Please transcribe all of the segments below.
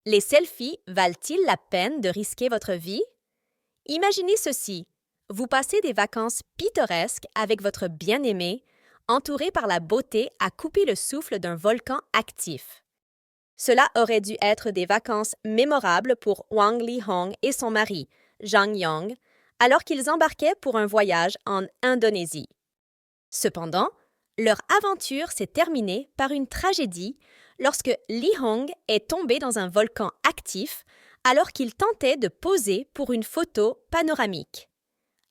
Les selfies valent-ils la peine de risquer votre vie? Imaginez ceci. Vous passez des vacances pittoresques avec votre bien-aimé, entouré par la beauté à couper le souffle d'un volcan actif. Cela aurait dû être des vacances mémorables pour Wang Lihong et son mari, Zhang Yong, alors qu'ils embarquaient pour un voyage en Indonésie. Cependant, leur aventure s'est terminée par une tragédie lorsque Li Hong est tombé dans un volcan actif alors qu'il tentait de poser pour une photo panoramique.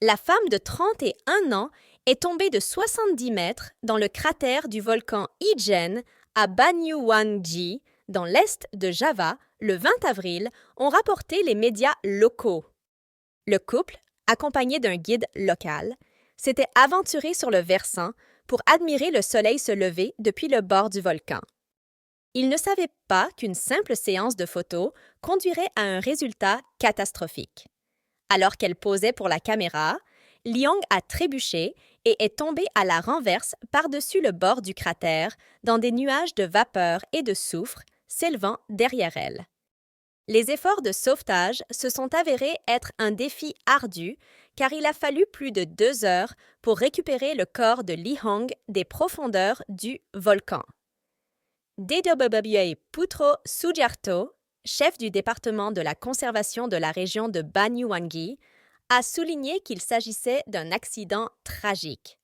La femme de 31 ans est tombée de 70 mètres dans le cratère du volcan Ijen à Banyuwangi, dans l'est de Java, le 20 avril, ont rapporté les médias locaux. Le couple, accompagné d'un guide local, s'était aventuré sur le versant pour admirer le soleil se lever depuis le bord du volcan. Ils ne savaient pas qu'une simple séance de photos conduirait à un résultat catastrophique. Alors qu'elle posait pour la caméra, Liang a trébuché et est tombée à la renverse par-dessus le bord du cratère dans des nuages de vapeur et de soufre s'élevant derrière elle. Les efforts de sauvetage se sont avérés être un défi ardu car il a fallu plus de 2 heures pour récupérer le corps de Li Hong des profondeurs du volcan. DWA Putro Sujarto, chef du département de la conservation de la région de Banyuwangi, a souligné qu'il s'agissait d'un accident tragique.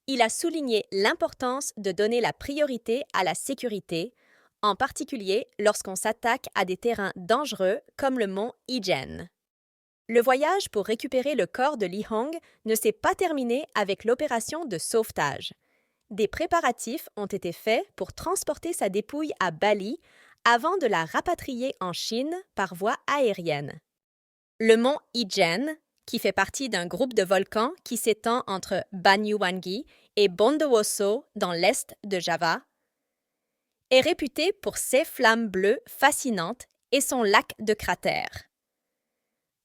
Il a souligné l'importance de donner la priorité à la sécurité, en particulier lorsqu'on s'attaque à des terrains dangereux comme le mont Ijen. Le voyage pour récupérer le corps de Li Hong ne s'est pas terminé avec l'opération de sauvetage. Des préparatifs ont été faits pour transporter sa dépouille à Bali avant de la rapatrier en Chine par voie aérienne. Le mont Ijen, qui fait partie d'un groupe de volcans qui s'étend entre Banyuwangi et Bondowoso dans l'est de Java, est réputé pour ses flammes bleues fascinantes et son lac de cratères.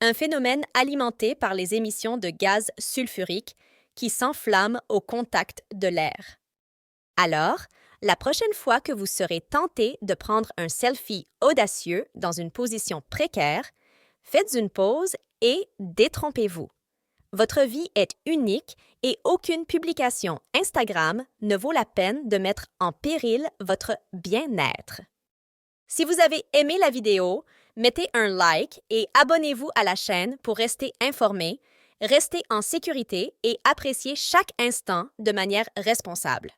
Un phénomène alimenté par les émissions de gaz sulfuriques qui s'enflamment au contact de l'air. Alors, la prochaine fois que vous serez tenté de prendre un selfie audacieux dans une position précaire, faites une pause et détrompez-vous. Votre vie est unique et aucune publication Instagram ne vaut la peine de mettre en péril votre bien-être. Si vous avez aimé la vidéo, mettez un like et abonnez-vous à la chaîne pour rester informé, rester en sécurité et apprécier chaque instant de manière responsable.